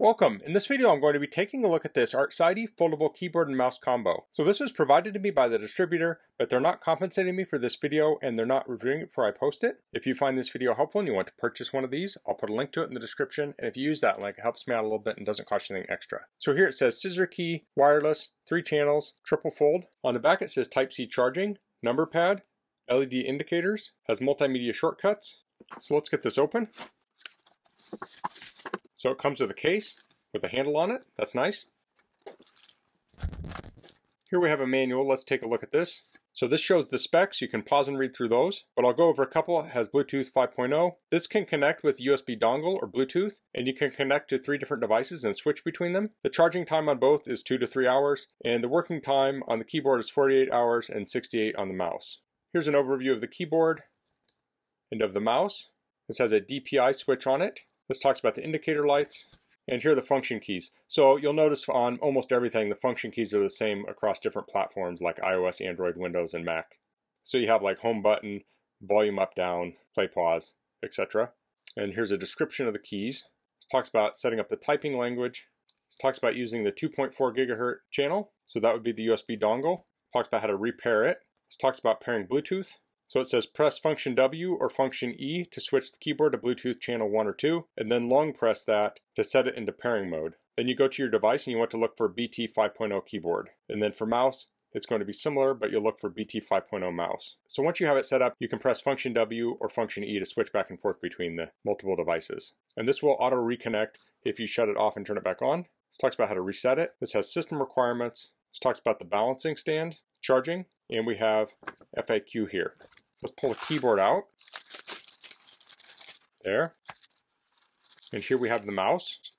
Welcome. In this video I'm going to be taking a look at this Artciety Foldable keyboard and mouse combo. So this was provided to me by the distributor, but they're not compensating me for this video and they're not reviewing it before I post it. If you find this video helpful and you want to purchase one of these, I'll put a link to it in the description, and if you use that link, it helps me out a little bit and doesn't cost you anything extra. So here it says scissor key, wireless, 3 channels, triple fold. On the back it says Type-C charging, number pad, LED indicators, has multimedia shortcuts. So let's get this open. So it comes with a case with a handle on it. That's nice. Here we have a manual. Let's take a look at this. So this shows the specs. You can pause and read through those, but I'll go over a couple. It has Bluetooth 5.0. This can connect with USB dongle or Bluetooth, and you can connect to 3 different devices and switch between them. The charging time on both is 2 to 3 hours, and the working time on the keyboard is 48 hours and 68 on the mouse. Here's an overview of the keyboard and of the mouse. This has a DPI switch on it. This talks about the indicator lights, and here are the function keys. So you'll notice on almost everything the function keys are the same across different platforms like iOS, Android, Windows, and Mac. So you have like home button, volume up, down, play, pause, etc. And here's a description of the keys. This talks about setting up the typing language. This talks about using the 2.4 gigahertz channel, so that would be the USB dongle. It talks about how to repair it. This talks about pairing Bluetooth. So it says press function W or function E to switch the keyboard to Bluetooth channel 1 or 2, and then long press that to set it into pairing mode. Then you go to your device and you want to look for BT 5.0 keyboard. And then for mouse, it's going to be similar, but you'll look for BT 5.0 mouse. So once you have it set up, you can press function W or function E to switch back and forth between the multiple devices. And this will auto reconnect if you shut it off and turn it back on. This talks about how to reset it. This has system requirements. This talks about the balancing stand, charging, and we have FAQ here. Let's pull the keyboard out. There. And here we have the mouse.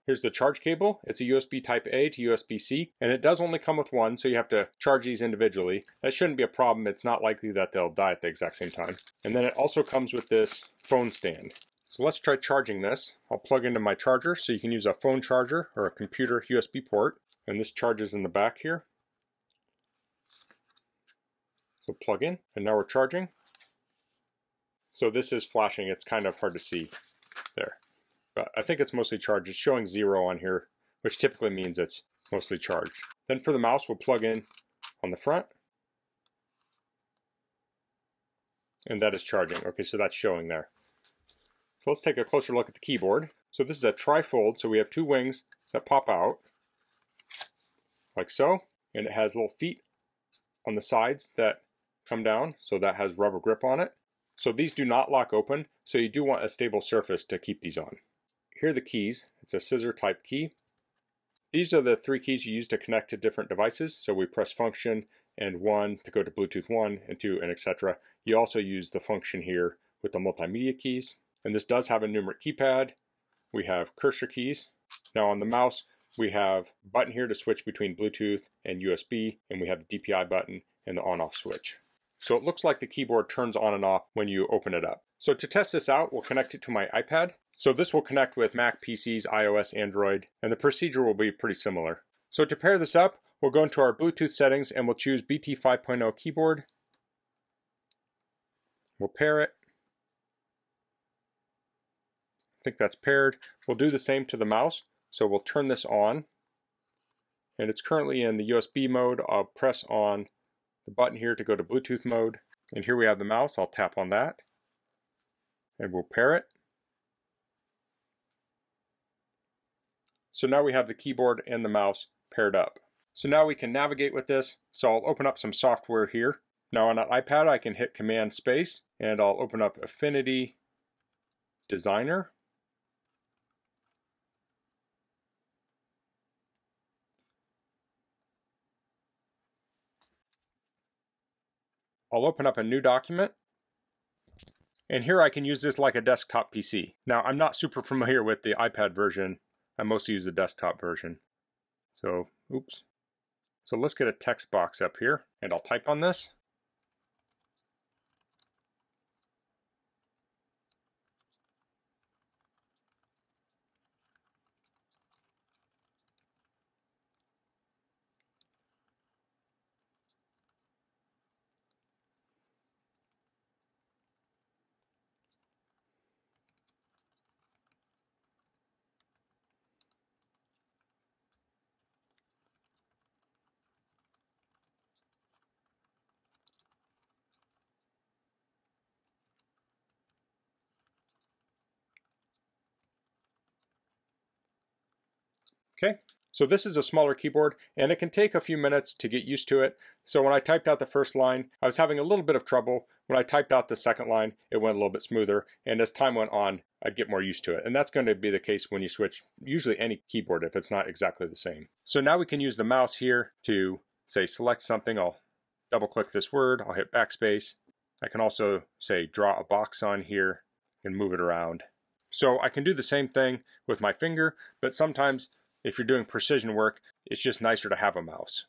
Here's the charge cable. It's a USB Type A to USB-C, and it does only come with one, so you have to charge these individually. That shouldn't be a problem. It's not likely that they'll die at the exact same time. And then it also comes with this phone stand. So let's try charging this. I'll plug into my charger, so you can use a phone charger or a computer USB port. And this charges in the back here. So plug in, and now we're charging. So this is flashing. It's kind of hard to see there, but I think it's mostly charged. It's showing 0 on here, which typically means it's mostly charged. Then for the mouse, we'll plug in on the front, and that is charging. Okay, so that's showing there. So let's take a closer look at the keyboard. So this is a tri-fold, so we have 2 wings that pop out like so, and it has little feet on the sides that come down, so that has rubber grip on it. So these do not lock open, so you do want a stable surface to keep these on. Here are the keys. It's a scissor type key. These are the 3 keys you use to connect to different devices. So we press function and 1 to go to Bluetooth 1 and 2 and etc. You also use the function here with the multimedia keys. And this does have a numeric keypad. We have cursor keys. Now on the mouse, we have a button here to switch between Bluetooth and USB, and we have the DPI button and the on-off switch. So it looks like the keyboard turns on and off when you open it up. So to test this out, we'll connect it to my iPad. So this will connect with Mac, PCs, iOS, Android, and the procedure will be pretty similar. So to pair this up, we'll go into our Bluetooth settings and we'll choose BT 5.0 keyboard. We'll pair it. I think that's paired. We'll do the same to the mouse. So we'll turn this on, and it's currently in the USB mode. I'll press on the button here to go to Bluetooth mode, and here we have the mouse. I'll tap on that, and we'll pair it. So now we have the keyboard and the mouse paired up. So now we can navigate with this. So I'll open up some software here. Now on an iPad, I can hit Command Space, and I'll open up Affinity Designer. I'll open up a new document, and here I can use this like a desktop PC. Now I'm not super familiar with the iPad version. I mostly use the desktop version. So, oops. So let's get a text box up here, and I'll type on this. Okay, so this is a smaller keyboard and it can take a few minutes to get used to it. So when I typed out the first line, I was having a little bit of trouble. When I typed out the second line, it went a little bit smoother, and as time went on, I'd get more used to it. And that's going to be the case when you switch usually any keyboard if it's not exactly the same. So now we can use the mouse here to say select something. I'll double click this word, I'll hit backspace. I can also say draw a box on here and move it around. So I can do the same thing with my finger, but sometimes if you're doing precision work, it's just nicer to have a mouse.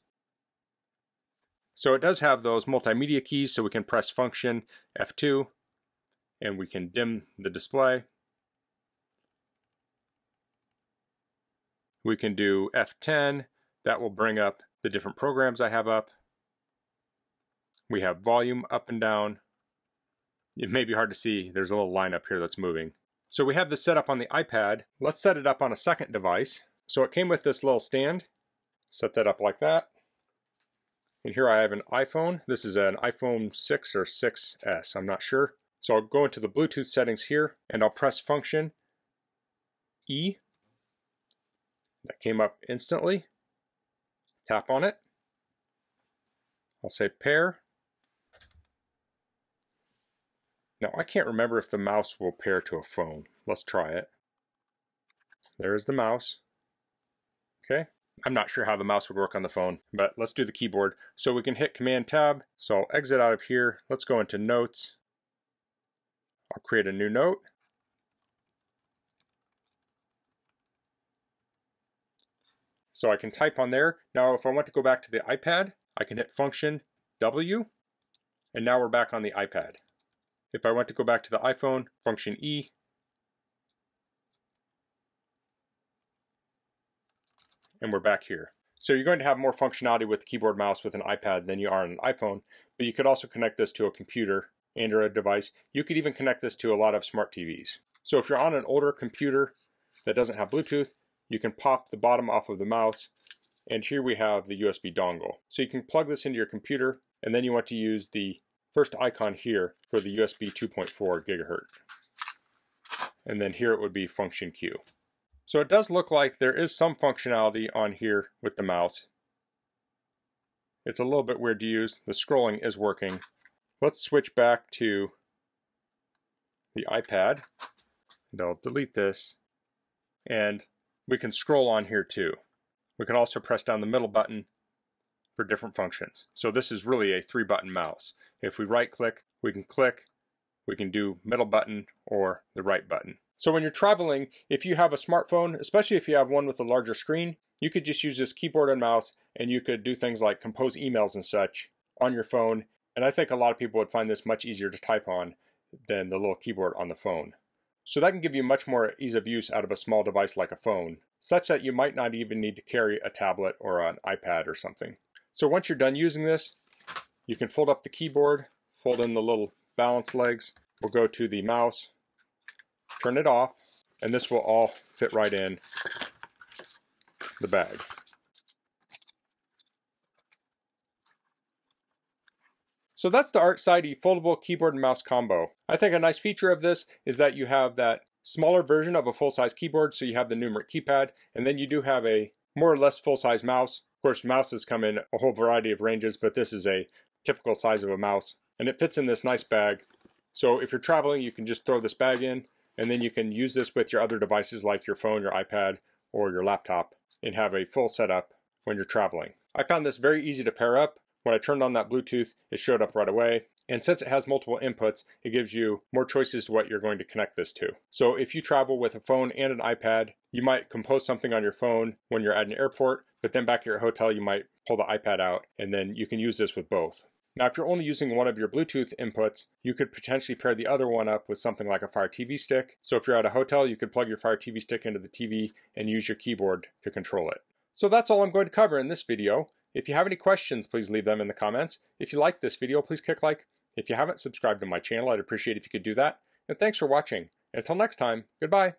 So it does have those multimedia keys, so we can press function F2 and we can dim the display. We can do F10, that will bring up the different programs I have up. We have volume up and down. It may be hard to see, there's a little line up here that's moving. So we have this set up on the iPad. Let's set it up on a second device. So it came with this little stand. Set that up like that. And here I have an iPhone. This is an iPhone 6 or 6S, I'm not sure. So I'll go into the Bluetooth settings here and I'll press function E. That came up instantly. Tap on it. I'll say pair. Now I can't remember if the mouse will pair to a phone. Let's try it. There's the mouse. Okay. I'm not sure how the mouse would work on the phone, but let's do the keyboard. So we can hit Command Tab. So I'll exit out of here. Let's go into Notes. I'll create a new note. So I can type on there. Now if I want to go back to the iPad, I can hit Function W, and now we're back on the iPad. If I want to go back to the iPhone, Function E, and we're back here. So you're going to have more functionality with the keyboard mouse with an iPad than you are on an iPhone, but you could also connect this to a computer, Android device. You could even connect this to a lot of smart TVs. So if you're on an older computer that doesn't have Bluetooth, you can pop the bottom off of the mouse, and here we have the USB dongle. So you can plug this into your computer, and then you want to use the first icon here for the USB 2.4 gigahertz. And then here it would be function Q. So it does look like there is some functionality on here with the mouse. It's a little bit weird to use. The scrolling is working. Let's switch back to the iPad, and I'll delete this, and we can scroll on here too. We can also press down the middle button for different functions. So this is really a 3-button mouse. If we right click, we can do middle button or the right button. So when you're traveling, if you have a smartphone, especially if you have one with a larger screen, you could just use this keyboard and mouse, and you could do things like compose emails and such on your phone. And I think a lot of people would find this much easier to type on than the little keyboard on the phone. So that can give you much more ease of use out of a small device like a phone, such that you might not even need to carry a tablet or an iPad or something. So once you're done using this, you can fold up the keyboard, fold in the little balance legs. We'll go to the mouse, turn it off, and this will all fit right in the bag. So that's the Artciety Foldable Keyboard and Mouse Combo. I think a nice feature of this is that you have that smaller version of a full-size keyboard, so you have the numeric keypad, and then you do have a more or less full-size mouse. Of course, mouses come in a whole variety of ranges, but this is a typical size of a mouse, and it fits in this nice bag. So if you're traveling, you can just throw this bag in, and then you can use this with your other devices like your phone, your iPad, or your laptop, and have a full setup when you're traveling. I found this very easy to pair up. When I turned on that Bluetooth, it showed up right away. And since it has multiple inputs, it gives you more choices to what you're going to connect this to. So if you travel with a phone and an iPad, you might compose something on your phone when you're at an airport, but then back at your hotel, you might pull the iPad out, and then you can use this with both. Now, if you're only using one of your Bluetooth inputs, you could potentially pair the other one up with something like a Fire TV stick. So if you're at a hotel, you could plug your Fire TV stick into the TV and use your keyboard to control it. So that's all I'm going to cover in this video. If you have any questions, please leave them in the comments. If you liked this video, please click like. If you haven't subscribed to my channel, I'd appreciate if you could do that. And thanks for watching. Until next time, goodbye.